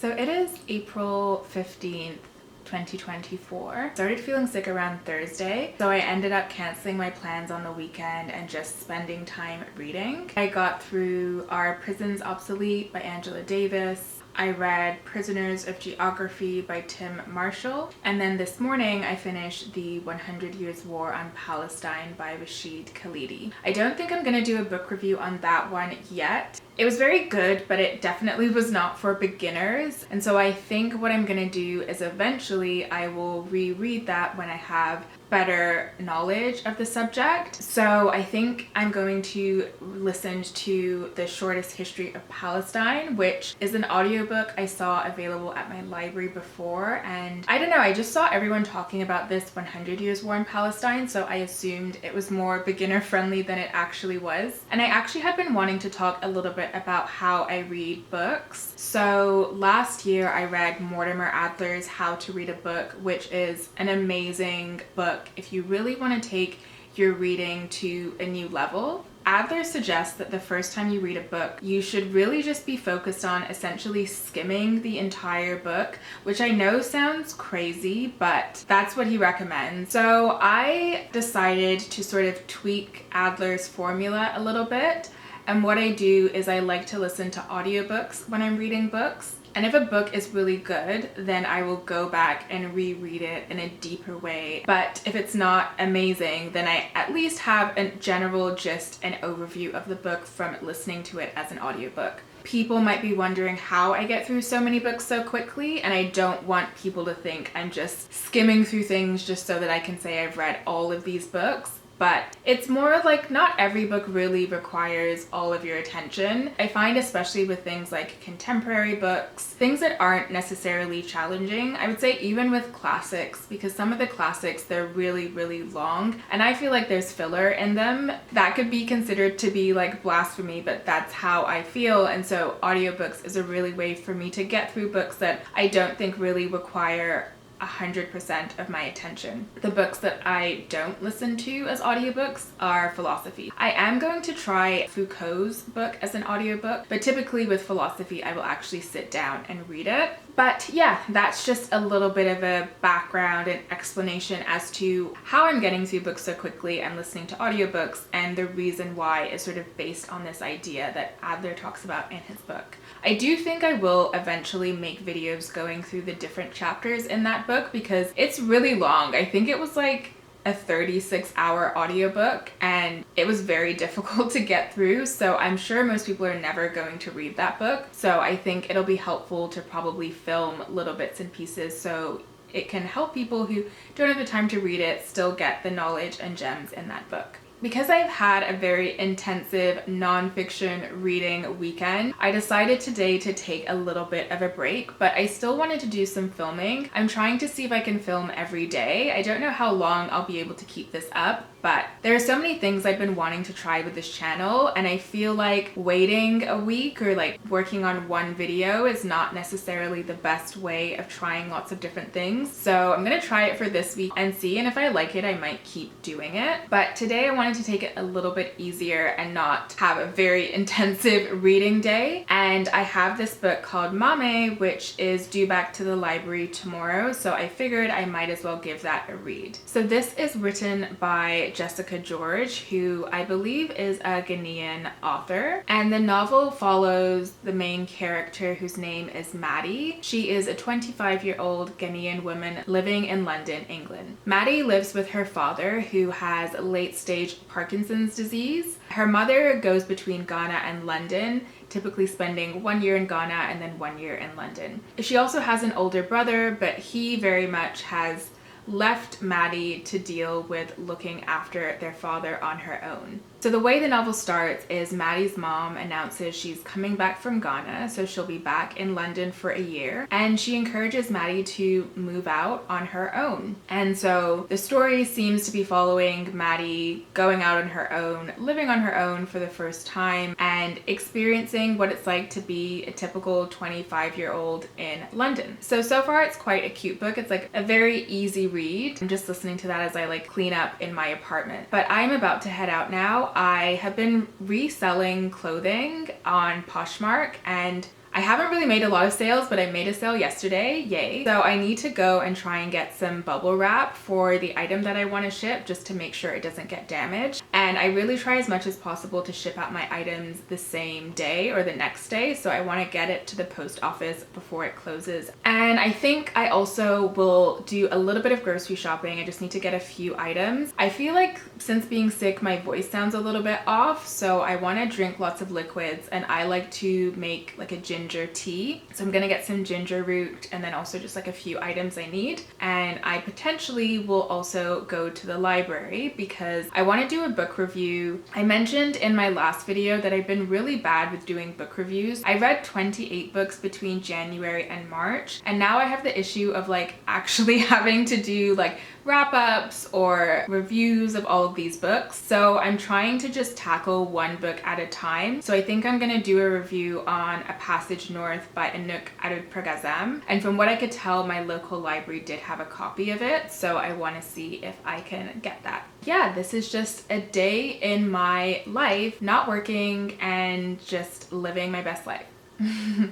So it is April 15th, 2024. Started feeling sick around Thursday, so I ended up canceling my plans on the weekend and just spending time reading. I got through Are Prisons Obsolete by Angela Davis. I read Prisoners of Geography by Tim Marshall. And then this morning I finished The 100 Years War on Palestine by Rashid Khalidi. I don't think I'm gonna do a book review on that one yet. It was very good, but it definitely was not for beginners. And so I think what I'm gonna do is eventually I will reread that when I have better knowledge of the subject. So I think I'm going to listen to The Shortest History of Palestine, which is an audiobook I saw available at my library before. And I don't know, I just saw everyone talking about this 100 Years War in Palestine, so I assumed it was more beginner friendly than it actually was. And I actually had been wanting to talk a little bit about how I read books. So last year I read Mortimer Adler's How to Read a Book, which is an amazing book if you really want to take your reading to a new level. Adler suggests that the first time you read a book, you should really just be focused on essentially skimming the entire book, which I know sounds crazy, but that's what he recommends. So I decided to sort of tweak Adler's formula a little bit. And what I do is I like to listen to audiobooks when I'm reading books. And if a book is really good, then I will go back and reread it in a deeper way. But if it's not amazing, then I at least have a general gist and overview of the book from listening to it as an audiobook. People might be wondering how I get through so many books so quickly, and I don't want people to think I'm just skimming through things just so that I can say I've read all of these books. But it's more like not every book really requires all of your attention. I find especially with things like contemporary books, things that aren't necessarily challenging, I would say even with classics, because some of the classics, they're really, really long, and I feel like there's filler in them. That could be considered to be like blasphemy, but that's how I feel. And so audiobooks is a really way for me to get through books that I don't think really require 100% of my attention. The books that I don't listen to as audiobooks are philosophy. I am going to try Foucault's book as an audiobook, but typically with philosophy, I will actually sit down and read it. But yeah, that's just a little bit of a background and explanation as to how I'm getting through books so quickly and listening to audiobooks, and the reason why is sort of based on this idea that Adler talks about in his book. I do think I will eventually make videos going through the different chapters in that book because it's really long. I think it was like a 36-hour audiobook and it was very difficult to get through, so I'm sure most people are never going to read that book. So I think it'll be helpful to probably film little bits and pieces so it can help people who don't have the time to read it still get the knowledge and gems in that book. Because I've had a very intensive nonfiction reading weekend, I decided today to take a little bit of a break, but I still wanted to do some filming. I'm trying to see if I can film every day. I don't know how long I'll be able to keep this up, but there are so many things I've been wanting to try with this channel, and I feel like waiting a week or like working on one video is not necessarily the best way of trying lots of different things. So I'm gonna try it for this week and see, and if I like it, I might keep doing it. But today I wanted to take it a little bit easier and not have a very intensive reading day. And I have this book called Maame, which is due back to the library tomorrow, so I figured I might as well give that a read. So this is written by Jessica George, who I believe is a Ghanaian author, and the novel follows the main character whose name is Maddie. She is a 25-year-old Ghanaian woman living in London, England. Maddie lives with her father, who has late-stage Parkinson's disease. Her mother goes between Ghana and London, typically spending 1 year in Ghana and then 1 year in London. She also has an older brother, but he very much has left Maddie to deal with looking after their father on her own. So the way the novel starts is Maddie's mom announces she's coming back from Ghana, so she'll be back in London for a year, and she encourages Maddie to move out on her own. And so the story seems to be following Maddie going out on her own, living on her own for the first time, and experiencing what it's like to be a typical 25-year-old in London. So far it's quite a cute book. It's like a very easy read. I'm just listening to that as I like clean up in my apartment. But I'm about to head out now. I have been reselling clothing on Poshmark, and I haven't really made a lot of sales, but I made a sale yesterday, yay. So I need to go and try and get some bubble wrap for the item that I want to ship just to make sure it doesn't get damaged. And I really try as much as possible to ship out my items the same day or the next day. So I want to get it to the post office before it closes. And I think I also will do a little bit of grocery shopping. I just need to get a few items. I feel like since being sick, my voice sounds a little bit off. So I want to drink lots of liquids, and I like to make like a ginger tea. So I'm gonna get some ginger root and then also just like a few items I need. And I potentially will also go to the library because I want to do a book review. I mentioned in my last video that I've been really bad with doing book reviews. I read 28 books between January and March, and now I have the issue of like actually having to do like wrap-ups or reviews of all of these books. So I'm trying to just tackle one book at a time. So I think I'm gonna do a review on A Passage North by Anouk Adud-Pragazam. And from what I could tell, my local library did have a copy of it. So I wanna see if I can get that. Yeah, this is just a day in my life, not working and just living my best life.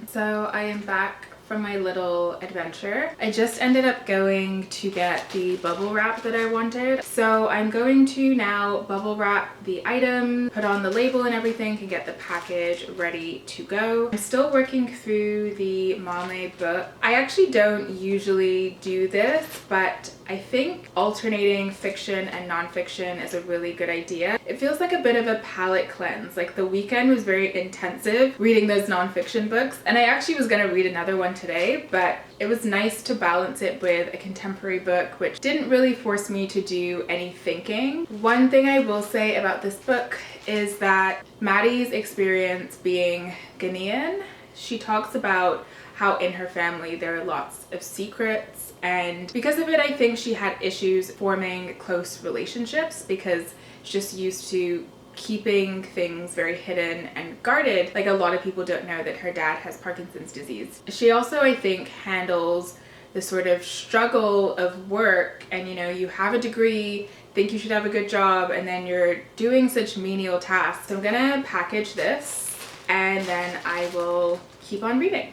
So I am back from my little adventure. I just ended up going to get the bubble wrap that I wanted. So I'm going to now bubble wrap the item, put on the label and everything, and get the package ready to go. I'm still working through the Maame book. I actually don't usually do this, but I think alternating fiction and nonfiction is a really good idea. It feels like a bit of a palate cleanse. Like the weekend was very intensive reading those nonfiction books, and I actually was gonna read another one today, but it was nice to balance it with a contemporary book, which didn't really force me to do any thinking. One thing I will say about this book is that Maddie's experience being Ghanaian, she talks about how in her family there are lots of secrets, and because of it I think she had issues forming close relationships because she's just used to keeping things very hidden and guarded. Like a lot of people don't know that her dad has Parkinson's disease. She also, I think, handles the sort of struggle of work, and you know, you have a degree, think you should have a good job, and then you're doing such menial tasks. So I'm gonna package this and then I will keep on reading.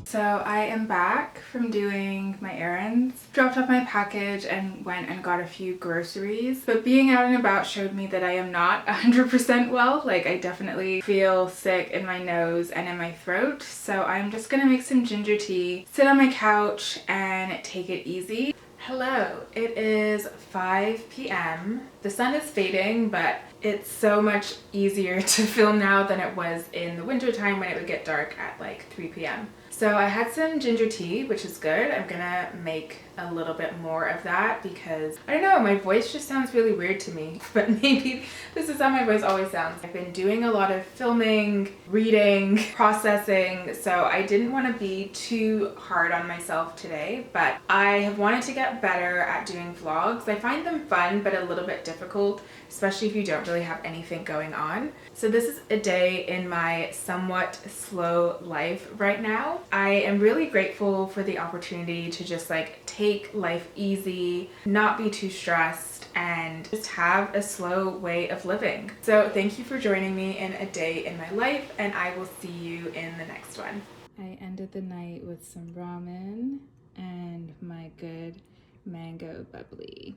So I am back from doing my errands, dropped off my package and went and got a few groceries. But being out and about showed me that I am not 100% well. Like I definitely feel sick in my nose and in my throat. So I'm just gonna make some ginger tea, sit on my couch and take it easy. Hello, it is 5 p.m. The sun is fading, but it's so much easier to film now than it was in the winter time when it would get dark at like 3 p.m. So I had some ginger tea, which is good. I'm gonna make a little bit more of that because, I don't know, my voice just sounds really weird to me, but maybe this is how my voice always sounds. I've been doing a lot of filming, reading, processing, so I didn't want to be too hard on myself today, but I have wanted to get better at doing vlogs. I find them fun, but a little bit difficult, especially if you don't really have anything going on. So this is a day in my somewhat slow life right now. I am really grateful for the opportunity to just like take life easy, not be too stressed, and just have a slow way of living. So thank you for joining me in a day in my life, and I will see you in the next one. I ended the night with some ramen and my good mango bubbly.